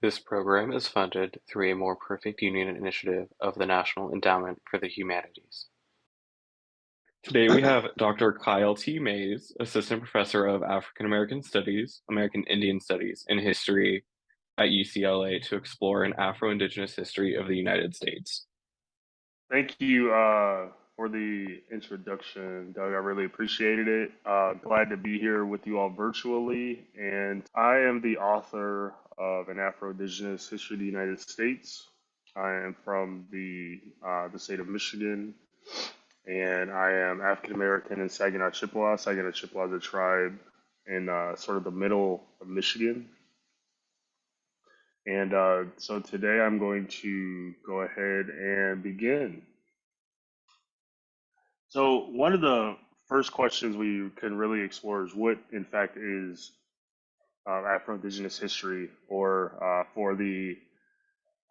This program is funded through a More Perfect Union initiative of the National Endowment for the Humanities. Today we have Dr. Kyle T. Mays, Assistant Professor of African American Studies, American Indian Studies, and History at UCLA to explore an Afro-Indigenous history of the United States. Thank you for the introduction, Doug. I really appreciated it. Glad to be here with you all virtually. And I am the author of an Afro-Indigenous History of the United States. I am from the state of Michigan, and I am African American and Saginaw Chippewa. Saginaw Chippewa is a tribe in sort of the middle of Michigan. And so today I'm going to go ahead and begin. So one of the first questions we can really explore is what, in fact, is Afro-Indigenous history, or for the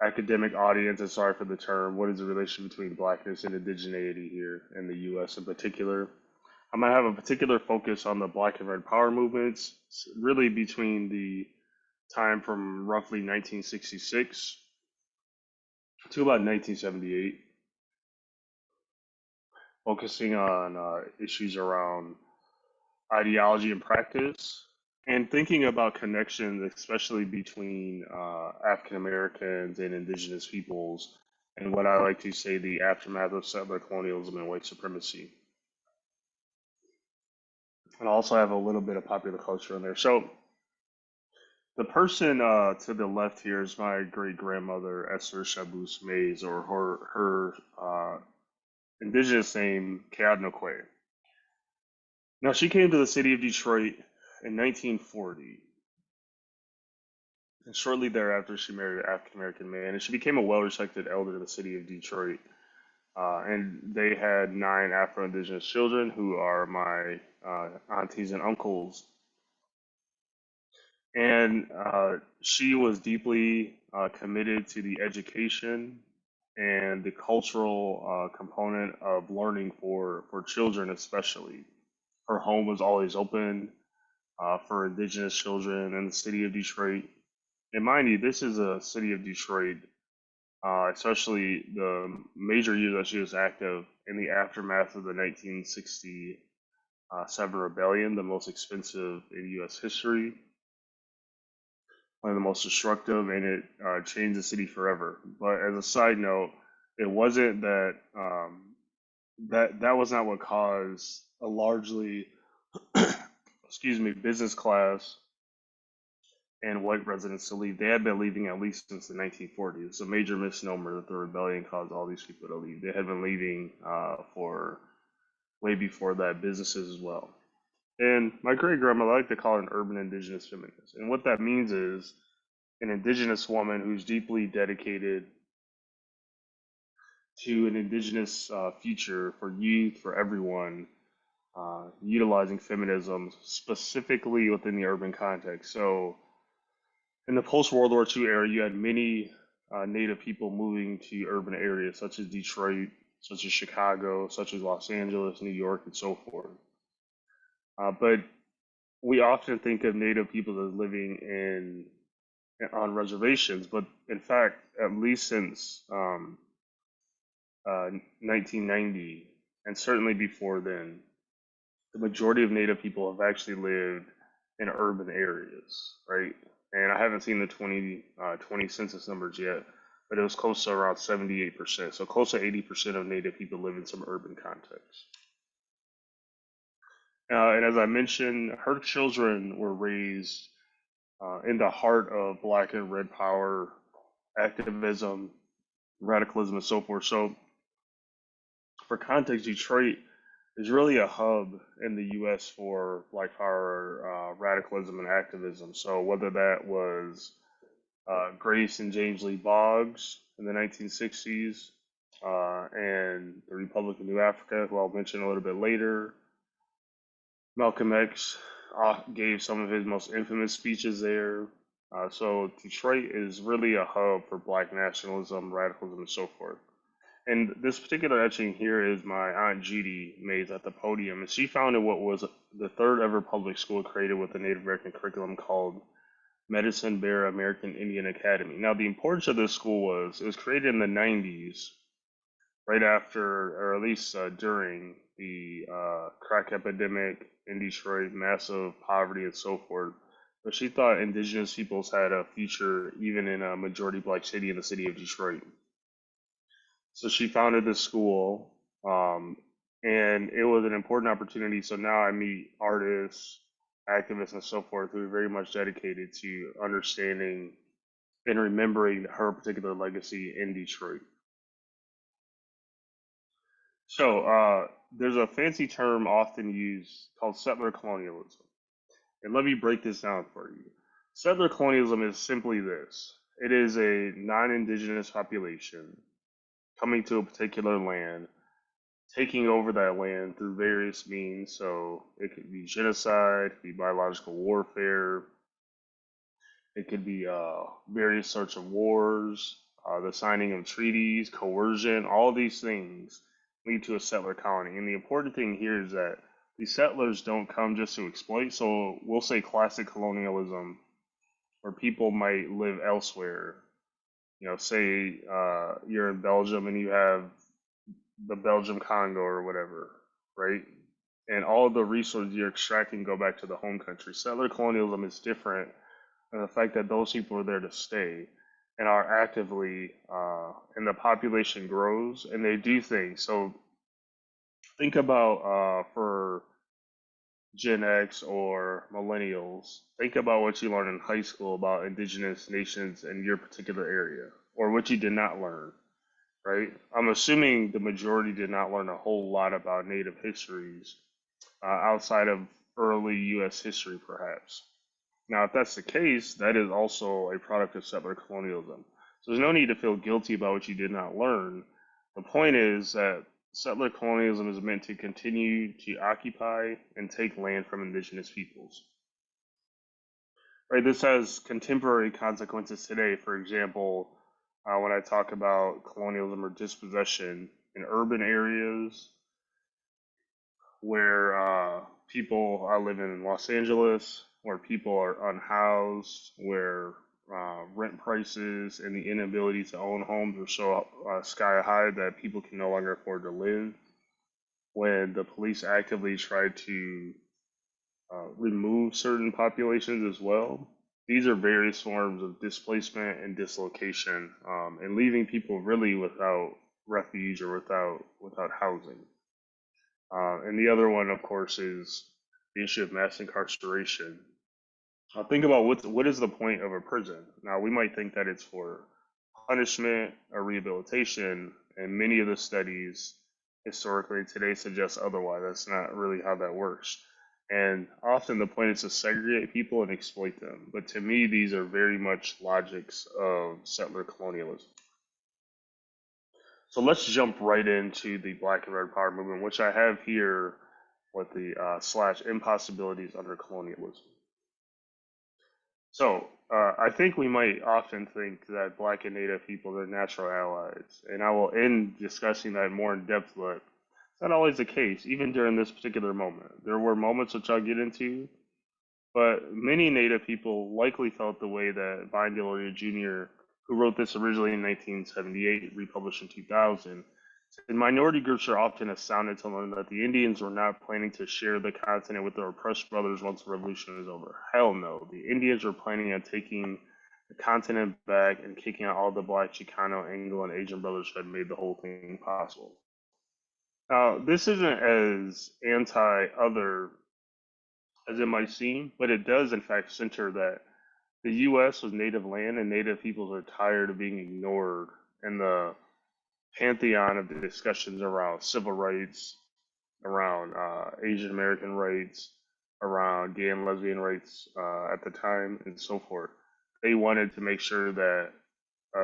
academic audience, and sorry for the term, what is the relation between Blackness and indigeneity here in the U.S. in particular? I'm going to have a particular focus on the Black and Red Power movements, really between the time from roughly 1966 to about 1978, focusing on issues around ideology and practice, and thinking about connections, especially between African Americans and indigenous peoples, and what I like to say the aftermath of settler colonialism and white supremacy. And I also have a little bit of popular culture in there. So the person to the left here is my great grandmother, Esther Shaboose Mays, or her indigenous name, Keadnokwe. Now, she came to the city of Detroit in 1940, and shortly thereafter, she married an African American man, and she became a well respected elder in the city of Detroit. And they had 9 Afro Indigenous children who are my aunties and uncles. And she was deeply committed to the education and the cultural component of learning for children, especially. Her home was always open for Indigenous children in the city of Detroit. And mind you, this is a city of Detroit, especially the major years that she was active in the aftermath of the 1967 rebellion, the most expensive in U.S. history, one of the most destructive, and it changed the city forever. But as a side note, it wasn't that that was not what caused a largely, excuse me, business class and white residents to leave. They had been leaving at least since the 1940s. It's a major misnomer that the rebellion caused all these people to leave. They had been leaving for way before that, businesses as well. And my great grandmother, I like to call her an urban indigenous feminist. And what that means is an indigenous woman who's deeply dedicated to an indigenous future for youth, for everyone, utilizing feminism specifically within the urban context. So in the post-World War II era, you had many Native people moving to urban areas such as Detroit, such as Chicago, such as Los Angeles, New York, and so forth. But we often think of Native people as living on reservations, but in fact, at least since 1990, and certainly before then, the majority of Native people have actually lived in urban areas, right? And I haven't seen the 2020 census numbers yet, but it was close to around 78%. So close to 80% of Native people live in some urban context. And as I mentioned, her children were raised in the heart of Black and Red Power activism, radicalism, and so forth. So, for context, Detroit is really a hub in the U.S. for Black Power radicalism and activism. So, whether that was Grace and James Lee Boggs in the 1960s and the Republic of New Africa, who I'll mention a little bit later, Malcolm X gave some of his most infamous speeches there. So Detroit is really a hub for Black nationalism, radicalism, and so forth. And this particular etching here is my Aunt Judy Mays at the podium, and she founded what was the third ever public school created with a Native American curriculum called Medicine Bear American Indian Academy. Now, the importance of this school was it was created in the 90s, right after, or at least during the crack epidemic in Detroit, massive poverty and so forth. But she thought indigenous peoples had a future even in a majority black city in the city of Detroit. So she founded this school, um, and it was an important opportunity. So now I meet artists, activists, and so forth who are very much dedicated to understanding and remembering her particular legacy in Detroit. So there's a fancy term often used called settler colonialism. And let me break this down for you. Settler colonialism is simply this. It is a non-indigenous population coming to a particular land, taking over that land through various means. So it could be genocide, it could be biological warfare, it could be various sorts of wars, the signing of treaties, coercion, all these things lead to a settler colony. And the important thing here is that these settlers don't come just to exploit. So we'll say classic colonialism, where people might live elsewhere. You know, say you're in Belgium and you have the Belgium Congo or whatever, right? And all of the resources you're extracting go back to the home country. Settler colonialism is different, and the fact that those people are there to stay and are actively, and the population grows and they do things. So think about for Gen X or millennials, think about what you learned in high school about indigenous nations in your particular area or what you did not learn, right? I'm assuming the majority did not learn a whole lot about Native histories outside of early U.S. history, perhaps. Now, if that's the case, that is also a product of settler colonialism. So there's no need to feel guilty about what you did not learn. The point is that settler colonialism is meant to continue to occupy and take land from indigenous peoples. Right? This has contemporary consequences today. For example, when I talk about colonialism or dispossession in urban areas where people are living in Los Angeles, where people are unhoused, where rent prices and the inability to own homes are so sky high that people can no longer afford to live. When the police actively try to remove certain populations as well, these are various forms of displacement and dislocation, and leaving people really without refuge or without housing. And the other one, of course, is the issue of mass incarceration. Think about what is the point of a prison. Now, we might think that it's for punishment or rehabilitation, and many of the studies historically today suggest otherwise. That's not really how that works. And often the point is to segregate people and exploit them. But to me, these are very much logics of settler colonialism. So let's jump right into the Black and Red Power movement, which I have here with the slash impossibilities under colonialism. So I think we might often think that Black and Native people are natural allies, and I will end discussing that more in depth, but it's not always the case, even during this particular moment. There were moments which I'll get into, but many Native people likely felt the way that Vine Deloria Jr., who wrote this originally in 1978, republished in 2000. And minority groups are often astounded to learn that the Indians were not planning to share the continent with their oppressed brothers once the revolution is over. Hell no. The Indians were planning on taking the continent back and kicking out all the Black, Chicano, Anglo, and Asian brothers who had made the whole thing possible. Now, this isn't as anti-other as it might seem, but it does in fact center that the U.S. was native land and native peoples are tired of being ignored in the pantheon of the discussions around civil rights, around Asian American rights, around gay and lesbian rights at the time, and so forth. They wanted to make sure that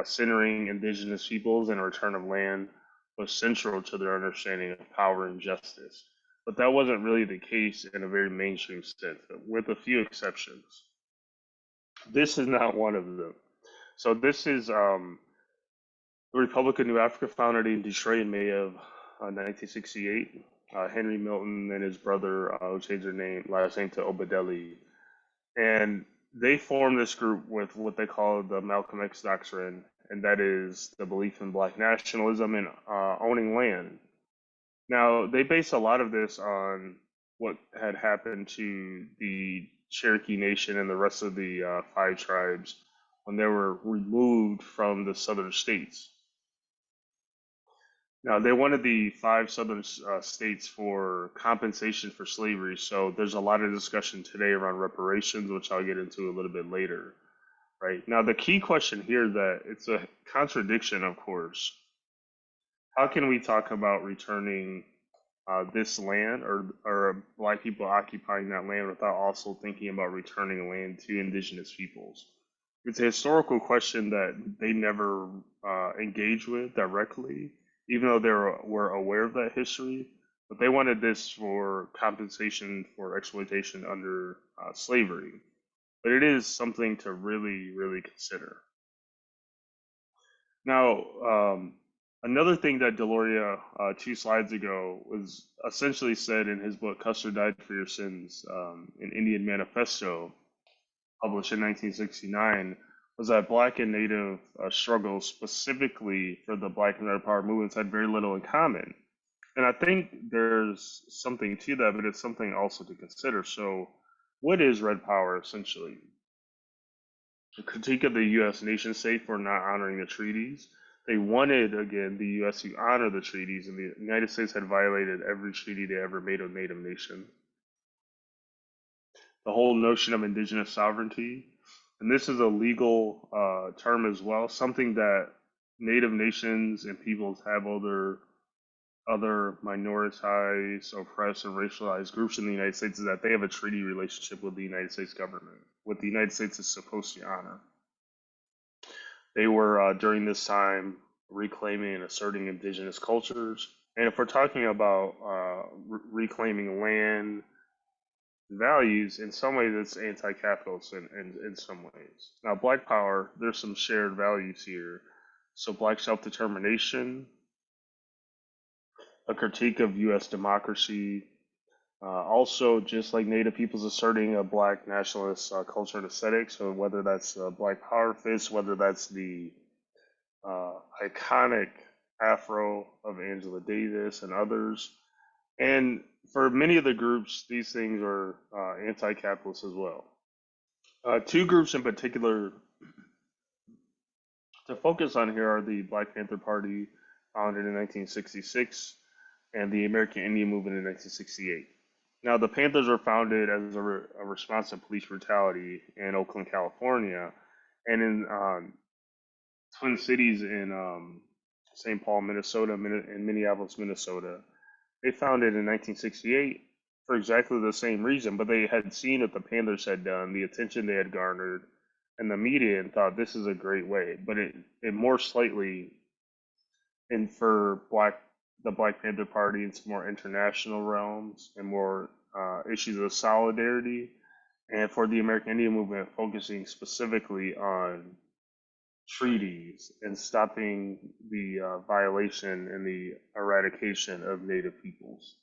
centering indigenous peoples and a return of land was central to their understanding of power and justice. But that wasn't really the case in a very mainstream sense, with a few exceptions. This is not one of them. So this is the Republic of New Africa, founded in Detroit in May of 1968. Henry Milton and his brother changed their last name to Obadeli. And they formed this group with what they call the Malcolm X doctrine, and that is the belief in black nationalism and owning land. Now, they base a lot of this on what had happened to the Cherokee Nation and the rest of the five tribes when they were removed from the southern states. Now, they wanted the five southern states for compensation for slavery. So there's a lot of discussion today around reparations, which I'll get into a little bit later. Right. Now, the key question here that it's a contradiction, of course. How can we talk about returning this land or black people occupying that land without also thinking about returning land to indigenous peoples? It's a historical question that they never engaged with directly, even though were aware of that history. But they wanted this for compensation for exploitation under slavery. But it is something to really, really consider. Now, another thing that Deloria, 2 slides ago, was essentially said in his book, Custer Died for Your Sins, an Indian Manifesto, published in 1969, was that Black and Native struggles, specifically for the Black and Red Power movements, had very little in common. And I think there's something to that, but it's something also to consider. So, what is Red Power essentially? A critique of the U.S. nation state for not honoring the treaties. They wanted, again, the U.S. to honor the treaties, and the United States had violated every treaty they ever made with Native nations. The whole notion of indigenous sovereignty, and this is a legal term as well, something that Native nations and peoples have other minoritized, oppressed, and racialized groups in the United States, is that they have a treaty relationship with the United States government, what the United States is supposed to honor. They were, during this time, reclaiming and asserting indigenous cultures. And if we're talking about reclaiming land values, in some ways it's anti-capitalist in some ways. Now, Black Power, there's some shared values here. So Black self-determination, a critique of U.S. democracy, also just like Native peoples asserting a Black nationalist culture and aesthetic. So whether that's Black Power fist, whether that's the iconic Afro of Angela Davis and others. And for many of the groups, these things are anti-capitalist as well. Two groups in particular to focus on here are the Black Panther Party, founded in 1966, and the American Indian Movement in 1968. Now, the Panthers were founded as a response to police brutality in Oakland, California, and in Twin Cities in St. Paul, Minnesota, and Minneapolis, Minnesota. They founded in 1968 for exactly the same reason, but they had seen what the Panthers had done, the attention they had garnered, and the media, and thought this is a great way. But it more slightly, and for the Black Panther Party, into more international realms and more issues of solidarity, and for the American Indian Movement, focusing specifically on treaties and stopping the violation and the eradication of Native peoples.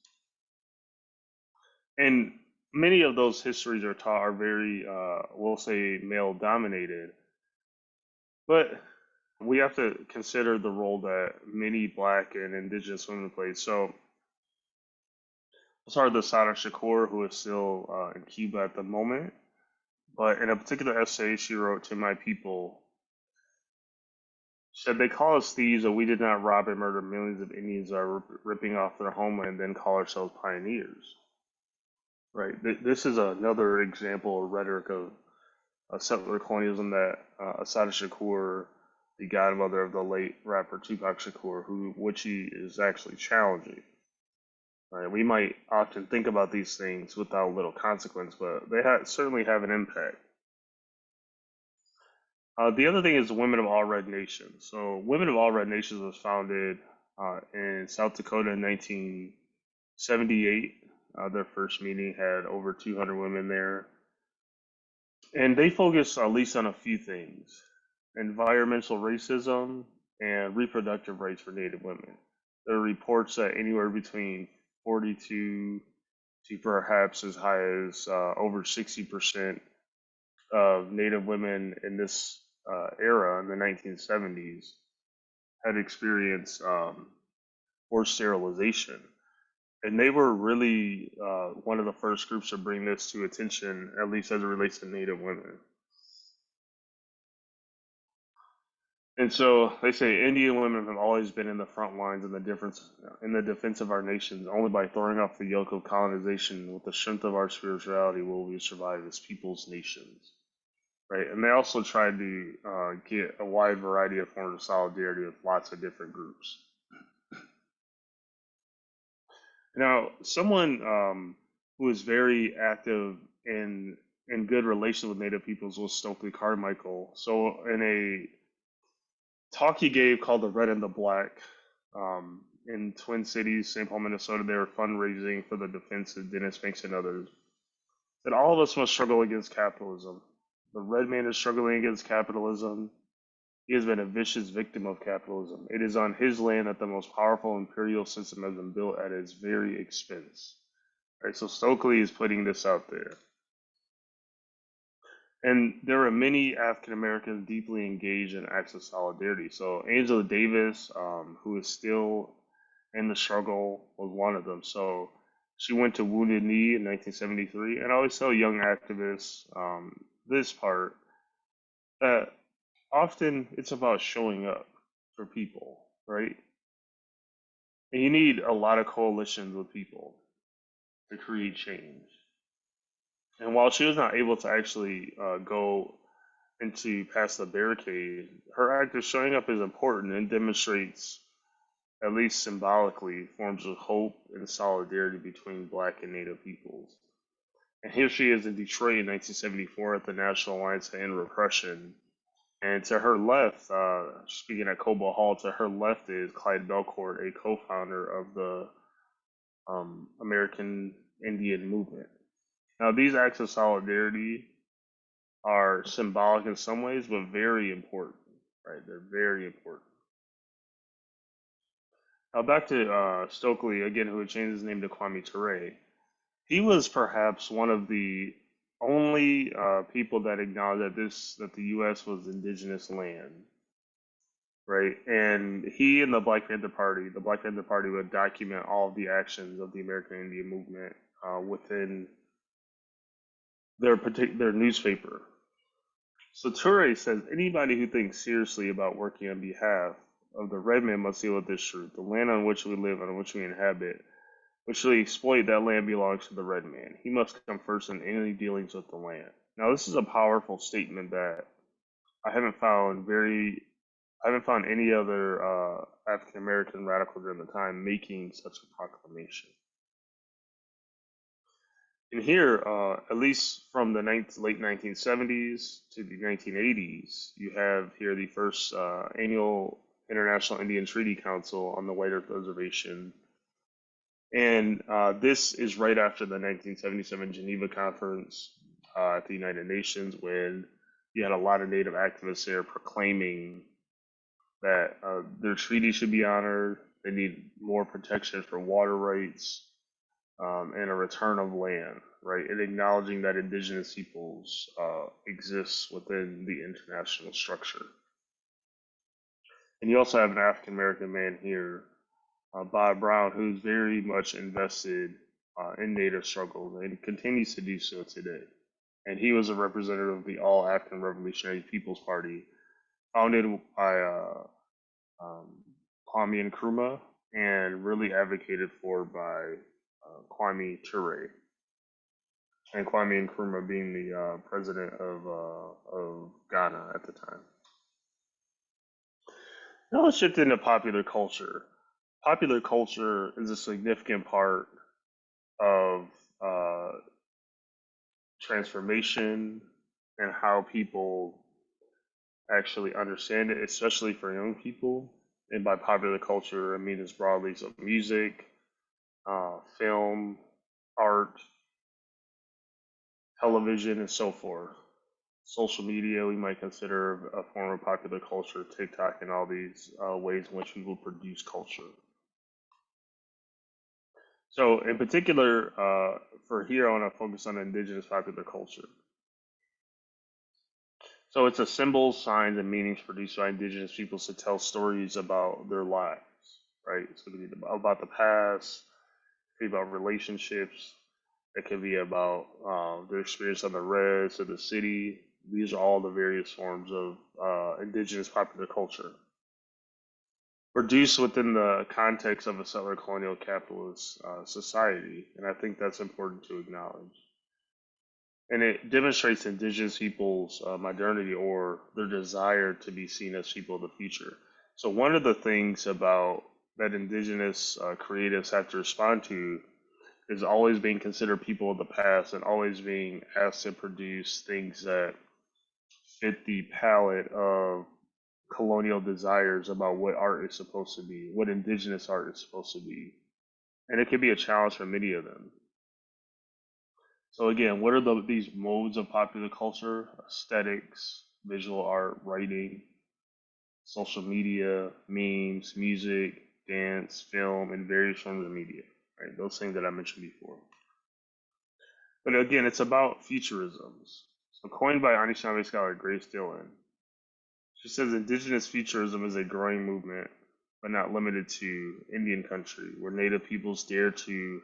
And many of those histories are very, we'll say, male dominated. But we have to consider the role that many Black and Indigenous women play. So, sorry, the Sada Shakur, who is still in Cuba at the moment. But in a particular essay she wrote to my people, said they call us thieves, and we did not rob and murder millions of Indians that are ripping off their homeland and then call ourselves pioneers. Right. This is another example of rhetoric of settler colonialism that Assata Shakur, the godmother of the late rapper Tupac Shakur, which he is actually challenging. Right. We might often think about these things without little consequence, but they certainly have an impact. The other thing is Women of All Red Nations. So Women of All Red Nations was founded in South Dakota in 1978. Their first meeting had over 200 women there. And they focus at least on a few things: environmental racism and reproductive rights for Native women. There are reports that anywhere between 42 to perhaps as high as over 60% of Native women in this era in the 1970s had experienced forced sterilization. And they were really one of the first groups to bring this to attention, at least as it relates to Native women. And so they say Indian women have always been in the front lines in the defense of our nations. Only by throwing off the yoke of colonization with the strength of our spirituality will we survive as peoples, nations. Right, and they also tried to get a wide variety of forms of solidarity with lots of different groups. Now, someone who was very active in good relations with Native peoples was Stokely Carmichael. So, in a talk he gave called "The Red and the Black" in Twin Cities, St. Paul, Minnesota, they were fundraising for the defense of Dennis Banks and others. That all of us must struggle against capitalism. The red man is struggling against capitalism. He has been a vicious victim of capitalism. It is on his land that the most powerful imperial system has been built at its very expense. All right, so Stokely is putting this out there. And there are many African Americans deeply engaged in acts of solidarity. So Angela Davis, who is still in the struggle, was one of them. So she went to Wounded Knee in 1973. And I always tell young activists this part that often it's about showing up for people, right? And you need a lot of coalitions with people to create change. And while she was not able to actually go into past the barricade, her act of showing up is important and demonstrates, at least symbolically, forms of hope and solidarity between Black and Native peoples. And here she is in Detroit in 1974 at the National Alliance to End Repression. And to her left, speaking at Cobo Hall, to her left is Clyde Belcourt, a co-founder of the American Indian movement. Now, these acts of solidarity are symbolic in some ways, but very important, right? They're very important. Now, back to Stokely, again, who had changed his name to Kwame Ture. He was perhaps one of the only people that acknowledged that the U.S. was indigenous land, right? And he and the Black Panther Party would document all of the actions of the American Indian movement within their newspaper. So Toure says anybody who thinks seriously about working on behalf of the red man must deal with this truth: the land on which we live and on which we inhabit, which we exploit, that land belongs to the red man. He must come first in any dealings with the land. Now, this is a powerful statement that I haven't found any other African American radical during the time making such a proclamation. And here, at least from the late 1970s to the 1980s, you have here the first annual International Indian Treaty Council on the White Earth Reservation. And this is right after the 1977 Geneva Conference at the United Nations, when you had a lot of Native activists there proclaiming that their treaty should be honored, they need more protection for water rights, and a return of land, right? And acknowledging that indigenous peoples exist within the international structure. And you also have an African American man here, Bob Brown, who's very much invested in Native struggles and continues to do so today. And he was a representative of the All African Revolutionary People's Party, founded by Kwame Nkrumah and really advocated for by Kwame Ture, and Kwame Nkrumah being the president of Ghana at the time. Now let's shift into popular culture. Popular culture is a significant part of transformation and how people actually understand it, especially for young people. And by popular culture, I mean as broadly so music, film, art, television, and so forth. Social media, we might consider a form of popular culture, TikTok, and all these ways in which people produce culture. So, in particular, for here, I want to focus on indigenous popular culture. So it's a symbols, signs, and meanings produced by indigenous peoples to tell stories about their lives, right? So it could be about the past, it could be about relationships, it could be about their experience on the res or the city. These are all the various forms of indigenous popular culture produced within the context of a settler colonial capitalist society. And I think that's important to acknowledge. And it demonstrates indigenous people's modernity or their desire to be seen as people of the future. So one of the things about that indigenous creatives have to respond to is always being considered people of the past and always being asked to produce things that fit the palette of colonial desires about what art is supposed to be, what indigenous art is supposed to be. And it can be a challenge for many of them. So again, what are these modes of popular culture? Aesthetics, visual art, writing, social media, memes, music, dance, film, and various forms of media. Right? Those things that I mentioned before. But again, it's about futurisms. So coined by Anishinaabe scholar Grace Dillon, she says indigenous futurism is a growing movement, but not limited to Indian country, where Native peoples dare to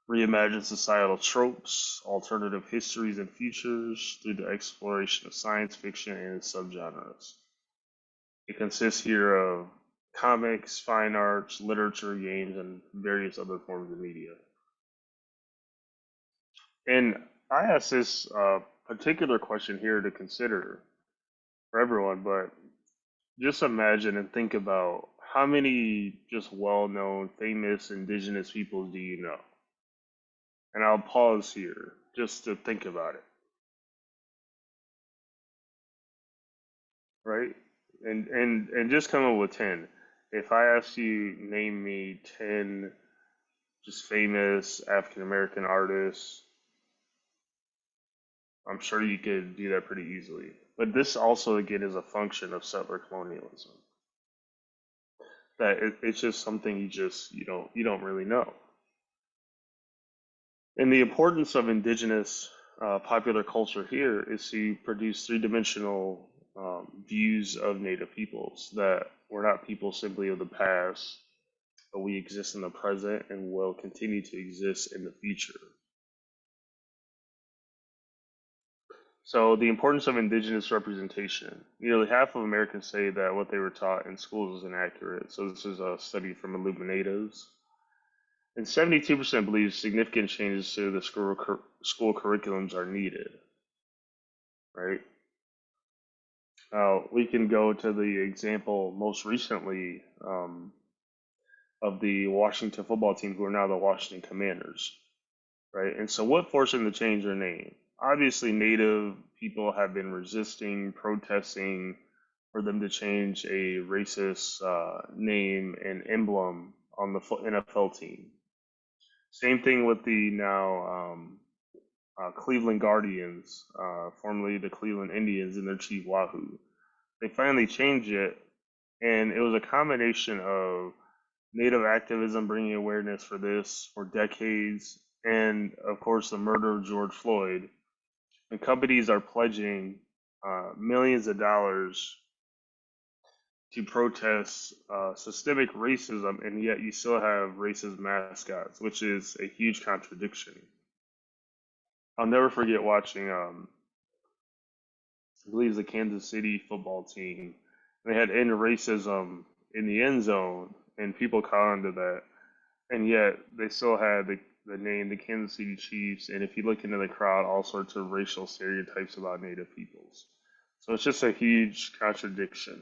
reimagine societal tropes, alternative histories, and futures through the exploration of science fiction and its subgenres. It consists here of comics, fine arts, literature, games, and various other forms of media. And I ask this particular question here to consider for everyone, but just imagine and think about how many just well known, famous indigenous peoples do you know? And I'll pause here just to think about it, right? And just come up with 10. If I ask you name me 10 just famous African American artists, I'm sure you could do that pretty easily. But this also again is a function of settler colonialism. That it's just something you don't really know. And the importance of indigenous popular culture here is to produce three-dimensional views of Native peoples, that we're not people simply of the past, but we exist in the present and will continue to exist in the future. So the importance of indigenous representation. Nearly half of Americans say that what they were taught in schools is inaccurate. So this is a study from Illuminatives. And 72% believe significant changes to the school curriculums are needed, right? We can go to the example most recently of the Washington football team, who are now the Washington Commanders, right? And so, what forced them to change their name? Obviously, Native people have been resisting, protesting for them to change a racist name and emblem on the NFL team. Same thing with the now Cleveland Guardians, formerly the Cleveland Indians, and their chief Wahoo. They finally changed it, and it was a combination of Native activism bringing awareness for this for decades, and of course the murder of George Floyd. And companies are pledging millions of dollars to protest systemic racism, and yet you still have racist mascots, which is a huge contradiction. I'll never forget watching, I believe the Kansas City football team. They had end racism in the end zone, and people caught on to that. And yet they still had the name, the Kansas City Chiefs. And if you look into the crowd, all sorts of racial stereotypes about Native peoples. So it's just a huge contradiction.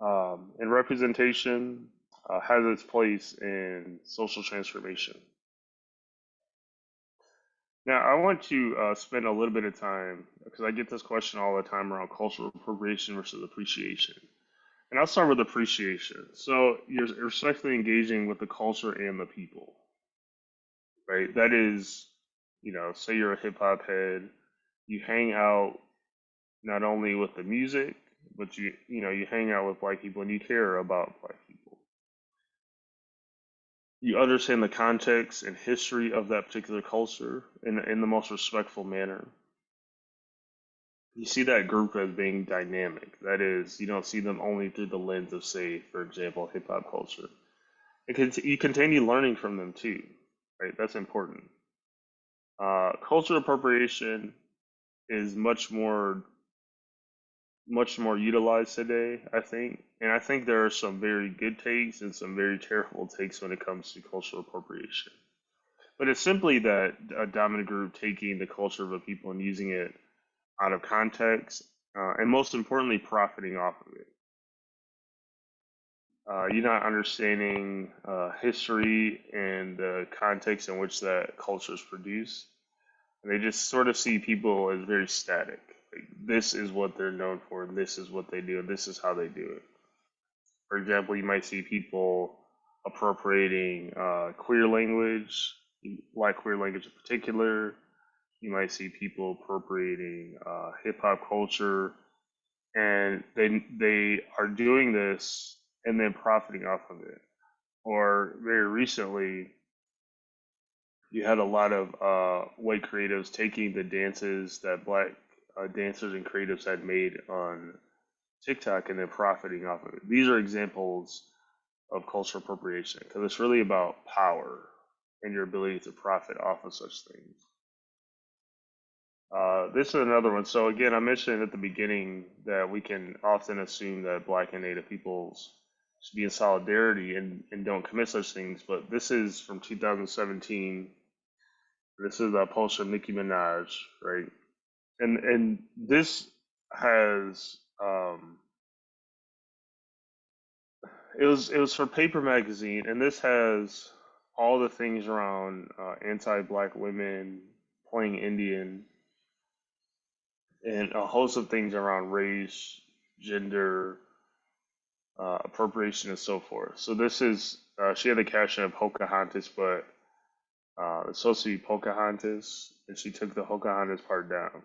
And representation has its place in social transformation. Now, I want to spend a little bit of time, because I get this question all the time around cultural appropriation versus appreciation. And I'll start with appreciation. So you're respectfully engaging with the culture and the people, right? That is, say you're a hip hop head, you hang out not only with the music, but you hang out with black people and you care about black people. You understand the context and history of that particular culture in the most respectful manner. you see that group as being dynamic. That is, you don't see them only through the lens of, say, for example, hip hop culture. You continue learning from them too, right? That's important. Cultural appropriation is much more utilized today, I think. And I think there are some very good takes and some very terrible takes when it comes to cultural appropriation. But it's simply that a dominant group taking the culture of a people and using it out of context, and most importantly, profiting off of it. You're not understanding history and the context in which that culture is produced. And they just sort of see people as very static. Like, this is what they're known for, and this is what they do, and this is how they do it. For example, you might see people appropriating queer language, like queer language in particular. You might see people appropriating hip hop culture, and they are doing this and then profiting off of it. Or very recently, you had a lot of white creatives taking the dances that black dancers and creatives had made on TikTok and then profiting off of it. These are examples of cultural appropriation because it's really about power and your ability to profit off of such things. This is another one. So again, I mentioned at the beginning that we can often assume that Black and Native peoples should be in solidarity and don't commit such things. But this is from 2017. This is a post from Nicki Minaj, right? And this has it was for Paper Magazine, and this has all the things around anti-black women, playing Indian, and a host of things around race, gender, appropriation, and so forth. So this is she had the caption of Pocahontas, but it's supposed to be Pocahontas, and she took the Pocahontas part down.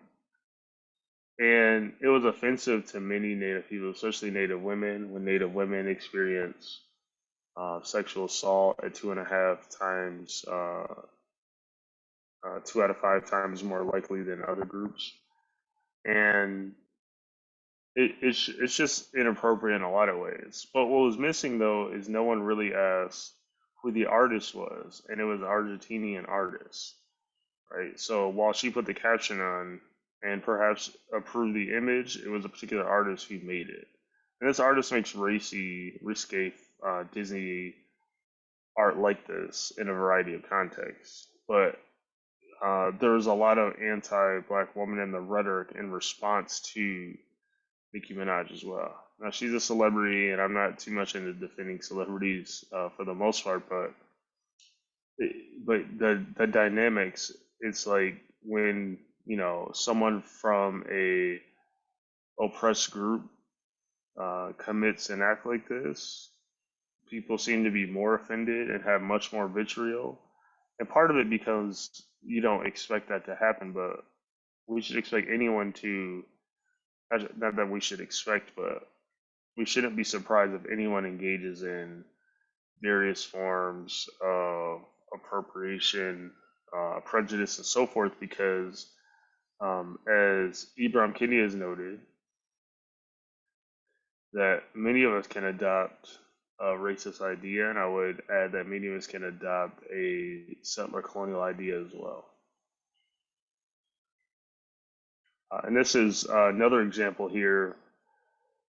And it was offensive to many Native people, especially Native women, when Native women experience sexual assault at 2.5 times, 2 out of 5 times more likely than other groups. And it's just inappropriate in a lot of ways. But what was missing though is no one really asked who the artist was, and it was an Argentinian artist, right? So while she put the caption on and perhaps approved the image, it was a particular artist who made it. And this artist makes racy, risque Disney art like this in a variety of contexts. But there was a lot of anti-black woman in the rhetoric in response to Nicki Minaj as well. Now she's a celebrity, and I'm not too much into defending celebrities for the most part, but the dynamics, it's like when someone from a oppressed group commits an act like this, people seem to be more offended and have much more vitriol. And part of it because you don't expect that to happen, but we should expect anyone to, not that we should expect, but we shouldn't be surprised if anyone engages in various forms of appropriation, prejudice, and so forth, because as Ibram Kendi has noted, that many of us can adopt a racist idea, and I would add that many of us can adopt a settler colonial idea as well. And this is another example here.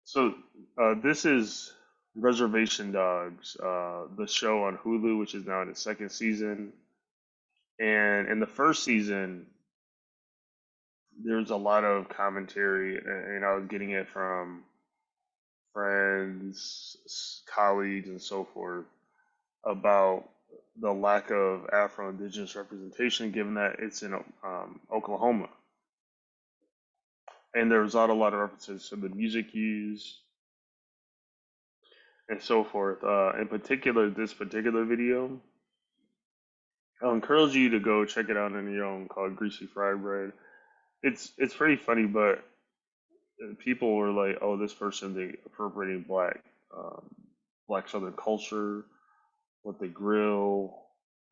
So this is Reservation Dogs, the show on Hulu, which is now in its second season. And in the first season, there's a lot of commentary, and I was getting it from friends, colleagues, and so forth about the lack of Afro-Indigenous representation, given that it's in Oklahoma. And there was not a lot of references to the music used and so forth. In particular, this particular video, I'll encourage you to go check it out on your own, called Greasy Fried Bread. It's pretty funny, but people were like, "Oh, this person, they appropriating black Southern culture, what they grill,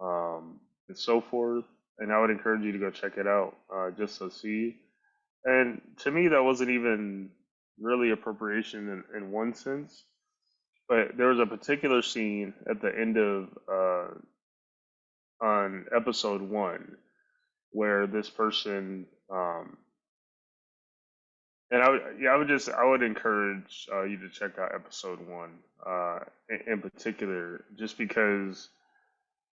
and so forth." And I would encourage you to go check it out just to see. And to me, that wasn't even really appropriation in one sense. But there was a particular scene at the end of on episode one where this person, and I would encourage you to check out episode one in particular, just because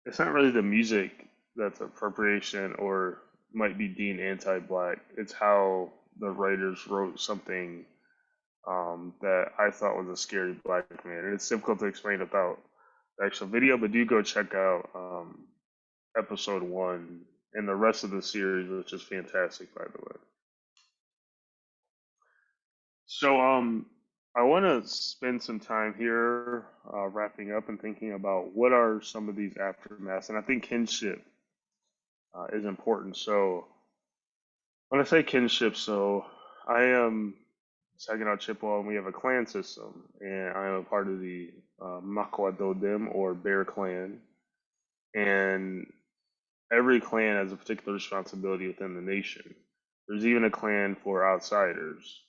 it's not really the music that's appropriation or might be deemed anti-black. It's how the writers wrote something that I thought was a scary black man, and it's difficult to explain without the actual video. But do go check out episode one and the rest of the series, which is fantastic, by the way. So, I want to spend some time here wrapping up and thinking about what are some of these aftermaths, and I think kinship is important. So, when I say kinship, so I am Saginaw Chippewa, and we have a clan system, and I am a part of the Makwadodem or Bear Clan, and every clan has a particular responsibility within the nation. There's even a clan for outsiders,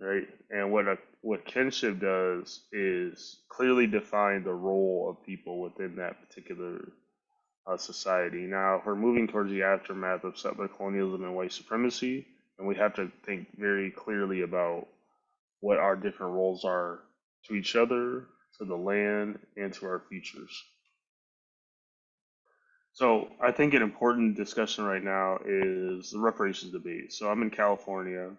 right? And what kinship does is clearly define the role of people within that particular society. Now, if we're moving towards the aftermath of settler colonialism and white supremacy, and we have to think very clearly about what our different roles are to each other, to the land, and to our futures. So I think an important discussion right now is the reparations debate. So I'm in California.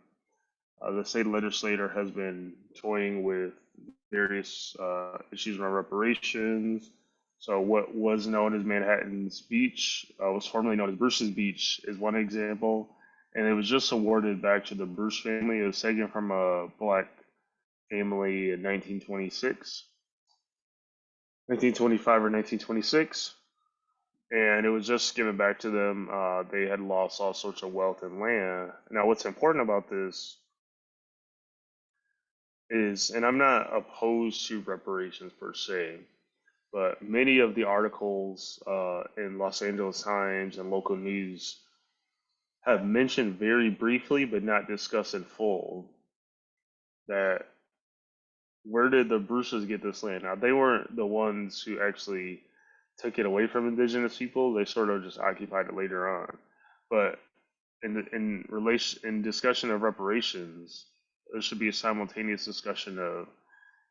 The state legislature has been toying with various issues around reparations. So what was known as Manhattan's Beach was formerly known as Bruce's Beach is one example, and it was just awarded back to the Bruce family. It was taken from a black family in 1926, 1925 or 1926, and it was just given back to them. They had lost all sorts of wealth and land. Now, what's important about this is, and I'm not opposed to reparations per se, but many of the articles in Los Angeles Times and local news have mentioned very briefly, but not discussed in full, that where did the Bruces get this land? Now, they weren't the ones who actually took it away from indigenous people. They sort of just occupied it later on. But in discussion of reparations, there should be a simultaneous discussion of,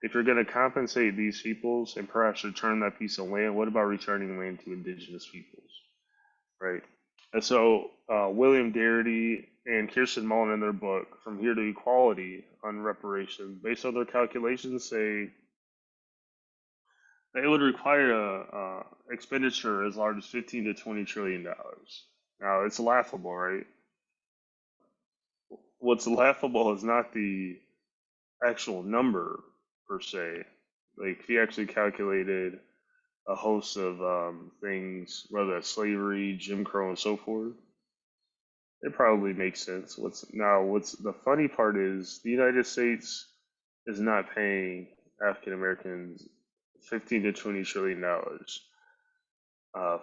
if you're going to compensate these peoples and perhaps return that piece of land, what about returning land to indigenous peoples, right? And so William Darity and Kirsten Mullen in their book, From Here to Equality on Reparations, based on their calculations, say that it would require a expenditure as large as 15 to 20 trillion dollars. Now, it's laughable, right? What's laughable is not the actual number per se. Like, if you actually calculated a host of things, whether that's slavery, Jim Crow, and so forth, it probably makes sense. What's the funny part is the United States is not paying African Americans 15 to 20 trillion dollars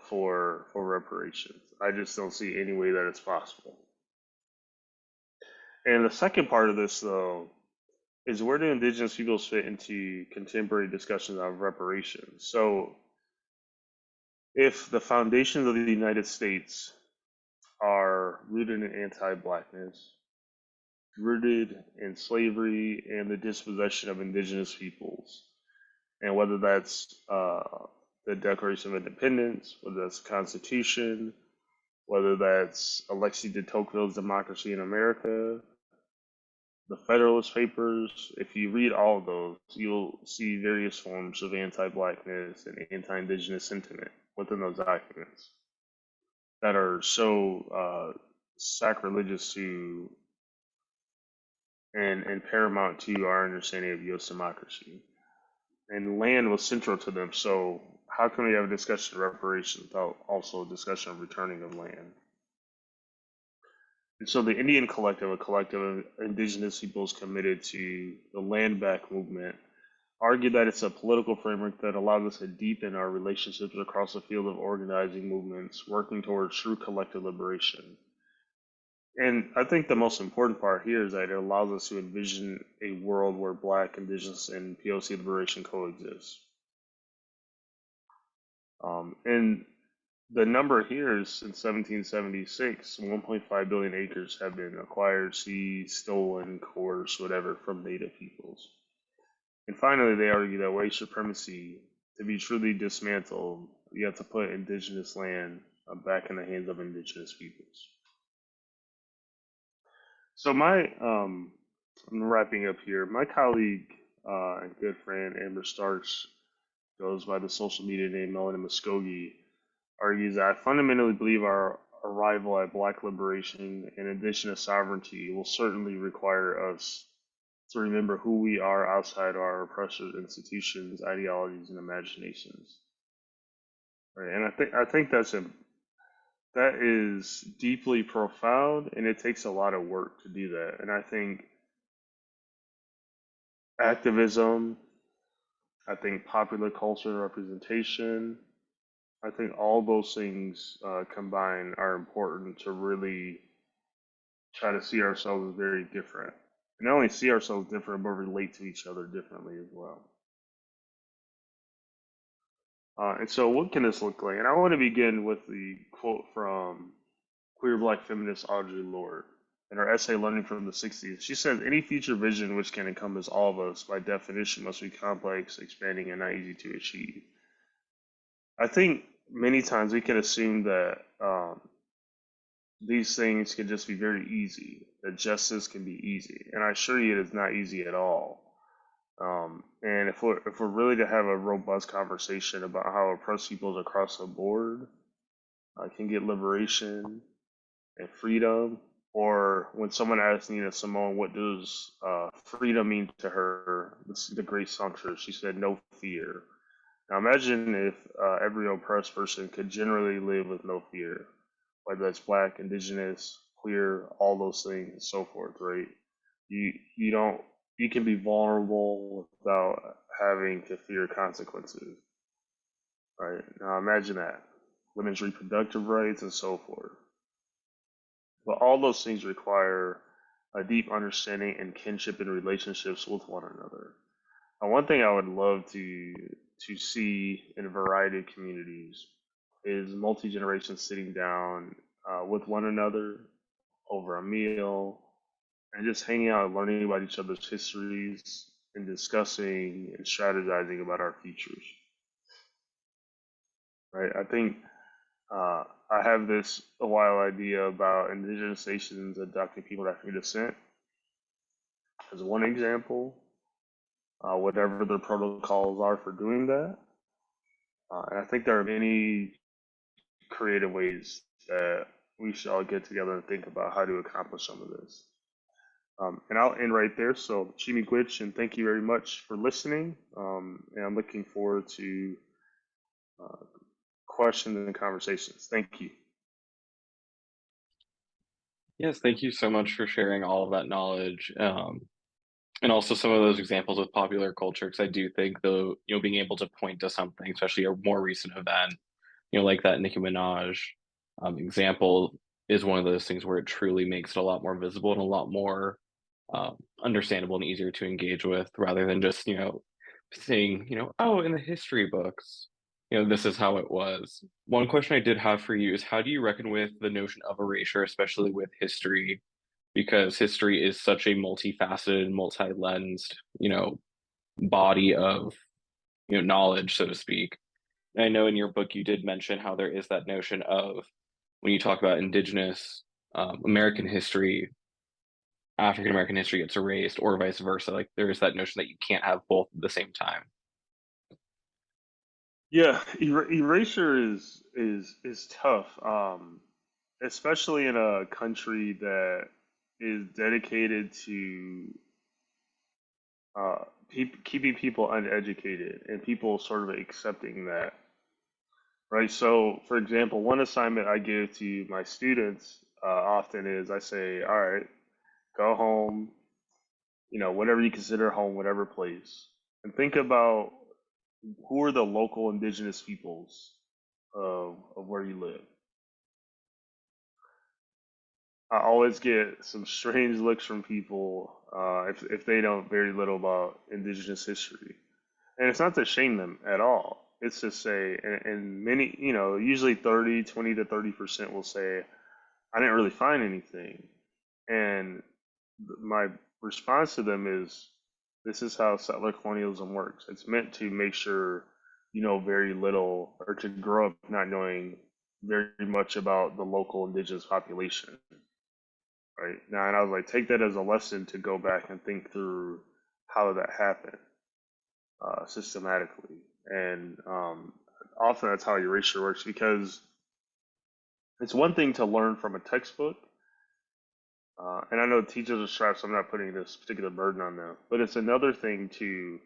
for reparations. I just don't see any way that it's possible. And the second part of this, though, is where do indigenous peoples fit into contemporary discussions on reparations? So, if the foundations of the United States are rooted in anti-blackness, rooted in slavery and the dispossession of indigenous peoples, and whether that's the Declaration of Independence, whether that's the Constitution, whether that's Alexis de Tocqueville's Democracy in America, the Federalist Papers, if you read all of those, you'll see various forms of anti-blackness and anti-indigenous sentiment within those documents that are so sacrilegious to and paramount to our understanding of U.S. democracy. And land was central to them. So how can we have a discussion of reparations without also a discussion of returning of land? And so the Indian Collective, a collective of indigenous peoples committed to the land back movement, argued that it's a political framework that allows us to deepen our relationships across the field of organizing movements, working towards true collective liberation. And I think the most important part here is that it allows us to envision a world where Black, Indigenous, and POC liberation coexist. And the number here is since 1776, 1.5 billion acres have been acquired, seized, stolen, coerced, whatever, from Native peoples. And finally, they argue that white supremacy, to be truly dismantled, you have to put indigenous land back in the hands of indigenous peoples. So I'm wrapping up here. My colleague and good friend Amber Starks goes by the social media name Melanie Muskogee, argues that I fundamentally believe our arrival at Black liberation and indigenous sovereignty will certainly require us to remember who we are outside our oppressors' institutions, ideologies, and imaginations. Right? And I think that is deeply profound, and it takes a lot of work to do that. And I think activism, I think popular culture representation, I think all those things combined are important to really try to see ourselves as very different. And not only see ourselves different, but relate to each other differently as well. And so, what can this look like? And I want to begin with the quote from queer Black feminist Audre Lorde in her essay Learning from the 60s. She says, any future vision which can encompass all of us, by definition, must be complex, expanding, and not easy to achieve. I think many times we can assume that these things can just be very easy, that justice can be easy. And I assure you it is not easy at all. And if we're really to have a robust conversation about how oppressed peoples across the board can get liberation and freedom, or when someone asked Nina Simone, what does freedom mean to her, this is the great songstress, she said, no fear. Now imagine if every oppressed person could generally live with no fear, whether that's Black, Indigenous, queer, all those things and so forth, right? You don't you can be vulnerable without having to fear consequences, right? Now imagine that. Women's reproductive rights and so forth. But all those things require a deep understanding and kinship in relationships with one another. And one thing I would love to see in a variety of communities is multi generations sitting down with one another over a meal and just hanging out and learning about each other's histories and discussing and strategizing about our futures. Right? I think I have this a while idea about indigenous nations adopting people of African descent as one example, whatever their protocols are for doing that. And I think there are many creative ways that we should all get together and think about how to accomplish some of this. And I'll end right there. So, Chimi Gwitch, and thank you very much for listening. And I'm looking forward to uh, questions and conversations. Thank you. Yes, thank you so much for sharing all of that knowledge. And also some of those examples with popular culture, because I do think though, being able to point to something, especially a more recent event, like that Nicki Minaj example is one of those things where it truly makes it a lot more visible and a lot more understandable and easier to engage with rather than just, saying, oh, in the history books, this is how it was. One question I did have for you is how do you reckon with the notion of erasure, especially with history? Because history is such a multifaceted, multi-lensed, body of, knowledge, so to speak. And I know in your book you did mention how there is that notion of when you talk about indigenous American history, African American history gets erased, or vice versa. Like there is that notion that you can't have both at the same time. Yeah, erasure is tough, especially in a country that is dedicated to keeping people uneducated and people sort of accepting that, right? So, for example, one assignment I give to my students often is I say, all right, go home, whatever you consider home, whatever place, and think about who are the local indigenous peoples of where you live. I always get some strange looks from people if they know very little about Indigenous history. And it's not to shame them at all. It's to say, and many, usually 20 to 30% will say, I didn't really find anything. And my response to them is, this is how settler colonialism works. It's meant to make sure you know very little or to grow up not knowing very much about the local indigenous population, right? Now, and I was like, take that as a lesson to go back and think through how that happened systematically. And often that's how erasure works because it's one thing to learn from a textbook. And I know teachers are strapped, so I'm not putting this particular burden on them. But it's another thing to,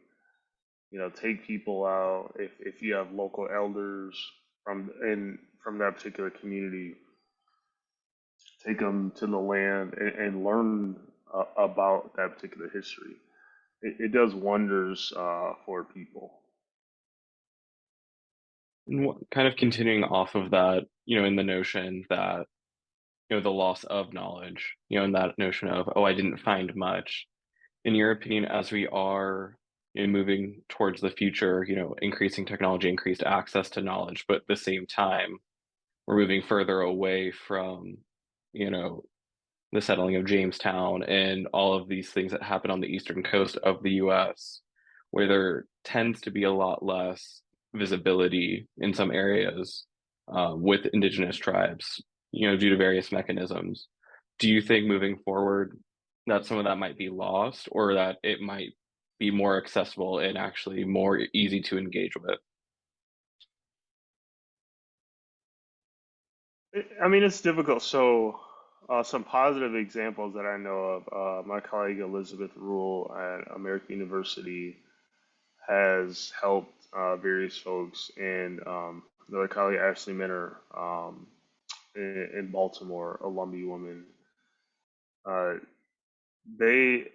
take people out if you have local elders from that particular community, take them to the land and learn about that particular history. It does wonders for people. And kind of continuing off of that, in the notion that, the loss of knowledge, in that notion of, oh, I didn't find much. In your opinion, as we are moving towards the future, increasing technology, increased access to knowledge, but at the same time, we're moving further away from, you know, the settling of Jamestown and all of these things that happen on the eastern coast of the US, where there tends to be a lot less visibility in some areas with indigenous tribes, due to various mechanisms. Do you think moving forward that some of that might be lost or that it might be more accessible and actually more easy to engage with? I mean, it's difficult. So, some positive examples that I know of, my colleague Elizabeth Rule at American University has helped various folks, and another colleague, Ashley Minner, in Baltimore, a Lumbee woman. Uh, they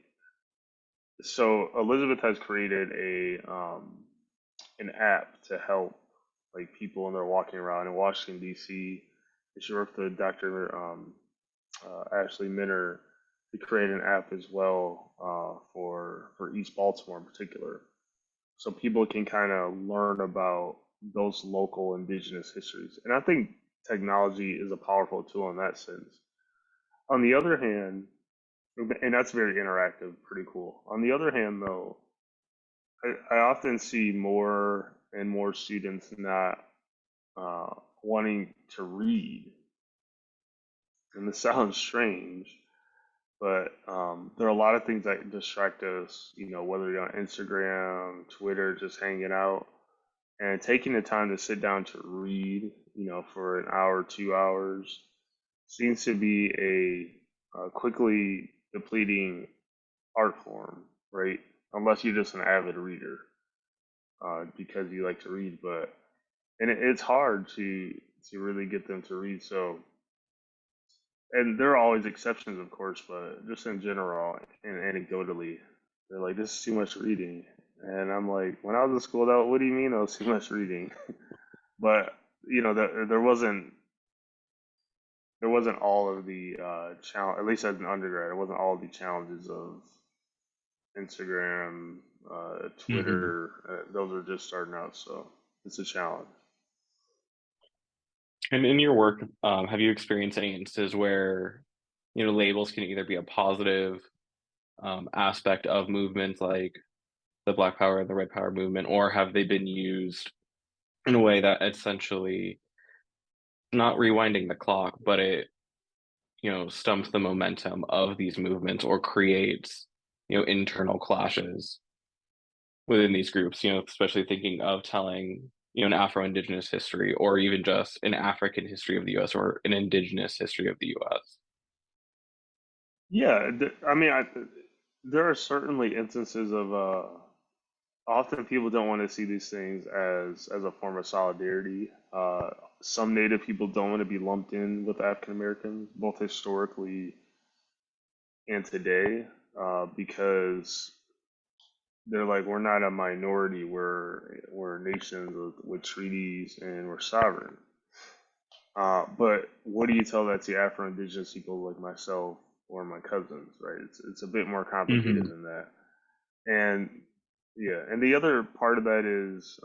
so Elizabeth has created an app to help like people when they're walking around in Washington D.C. She worked with Dr. Ashley Minner to create an app as well for East Baltimore in particular, so people can kind of learn about those local indigenous histories. And I think technology is a powerful tool in that sense. On the other hand, and that's very interactive, pretty cool. On the other hand, though, I often see more and more students not wanting to read. And this sounds strange, but there are a lot of things that distract us, whether you're on Instagram, Twitter, just hanging out, and taking the time to sit down to read, for an hour, 2 hours, seems to be a quickly depleting art form, right? Unless you're just an avid reader because you like to read, and it's hard to really get them to read. So, and there are always exceptions, of course, but just in general and anecdotally, they're like, "This is too much reading," and I'm like, "When I was in school, that what do you mean that was too much reading?" But there wasn't all of the challenge. At least as an undergrad, it wasn't all of the challenges of Instagram, Mhm. Twitter. Those are just starting out, so it's a challenge. And in your work, have you experienced any instances where, labels can either be a positive aspect of movements like the Black Power and the Red Power movement, or have they been used in a way that essentially not rewinding the clock, but it, stumps the momentum of these movements or creates, internal clashes within these groups, especially thinking of telling, an Afro-Indigenous history or even just an African history of the US or an Indigenous history of the US. Yeah, I mean, there are certainly instances of often people don't want to see these things as a form of solidarity. Some Native people don't want to be lumped in with African Americans, both historically and today, because they're like, we're not a minority. We're nations with treaties and we're sovereign. But what do you tell that to Afro-Indigenous people like myself or my cousins, right? It's a bit more complicated Hmm. than that. And yeah, and the other part of that is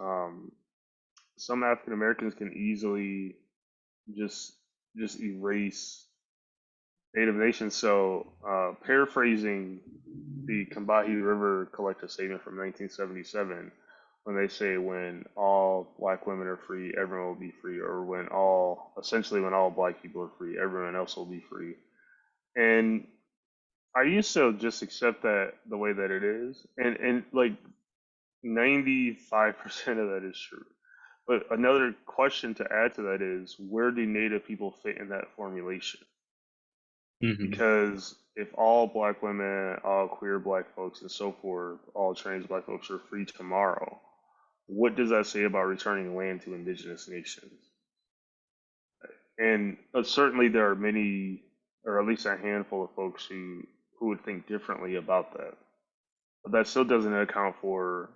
some African Americans can easily just just erase Native nations. So, paraphrasing the Combahee River Collective Statement from 1977, when they say when all black women are free, everyone will be free, or essentially when all black people are free, everyone else will be free. And I used to just accept that the way that it is, and like 95% of that is true. But another question to add to that is, where do Native people fit in that formulation? Hmm. Because if all black women, all queer black folks, and so forth, all trans black folks are free tomorrow, what does that say about returning land to indigenous nations? And certainly there are many, or at least a handful of folks who would think differently about that. But that still doesn't account for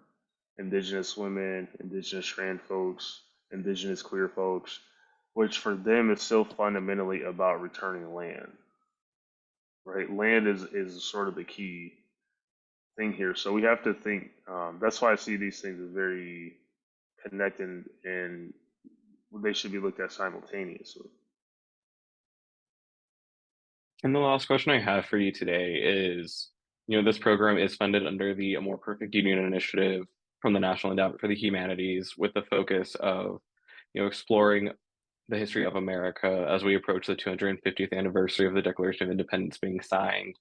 indigenous women, indigenous trans folks, indigenous queer folks, which for them is still fundamentally about returning land, right? Land is sort of the key thing here. So we have to think. That's why I see these things as very connected, and they should be looked at simultaneously. And the last question I have for you today is, this program is funded under the A More Perfect Union initiative from the National Endowment for the Humanities with the focus of, exploring the history of America as we approach the 250th anniversary of the Declaration of Independence being signed.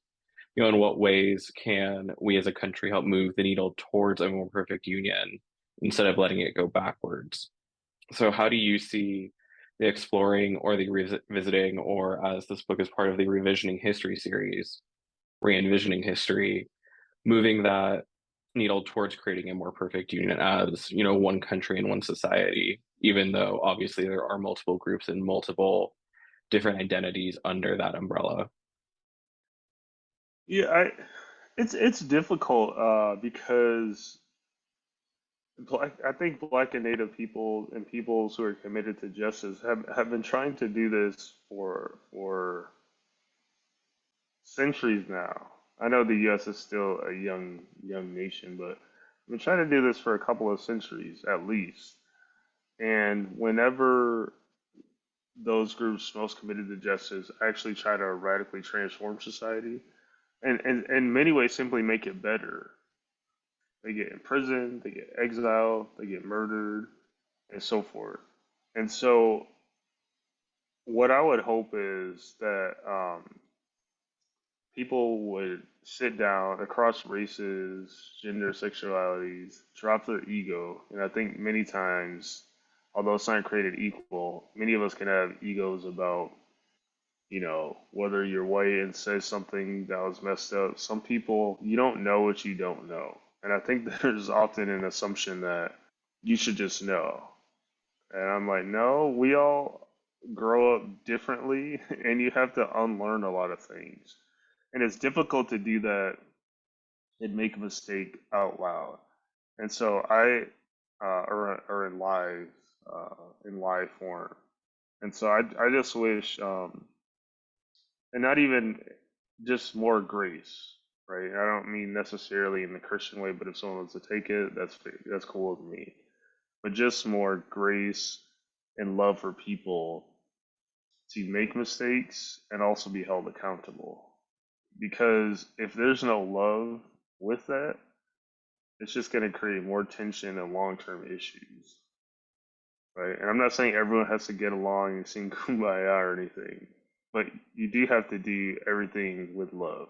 In what ways can we as a country help move the needle towards a more perfect union instead of letting it go backwards? So, how do you see the exploring or the revisiting, or as this book is part of the revisioning history series, re-envisioning history, moving that needle towards creating a more perfect union as, one country and one society, even though obviously there are multiple groups and multiple different identities under that umbrella? Yeah, it's difficult because I think black and native people and peoples who are committed to justice have been trying to do this for centuries now. I know the U.S. is still a young nation, but we've been trying to do this for a couple of centuries at least. And whenever those groups most committed to justice actually try to radically transform society, and in many ways simply make it better, they get imprisoned, they get exiled, they get murdered, and so forth. And so, what I would hope is that people would sit down across races, gender, sexualities, drop their ego. And I think many times, although it's not created equal, many of us can have egos about, whether you're white and says something that was messed up. Some people, you don't know what you don't know. And I think there's often an assumption that you should just know. And I'm like, no, we all grow up differently, and you have to unlearn a lot of things. And it's difficult to do that and make a mistake out loud. And so are in live form. And so I just wish, and not even just more grace, right? I don't mean necessarily in the Christian way, but if someone wants to take it, that's cool with me. But just more grace and love for people to make mistakes and also be held accountable. Because if there's no love with that, it's just going to create more tension and long term issues, right? And I'm not saying everyone has to get along and sing kumbaya or anything, but you do have to do everything with love.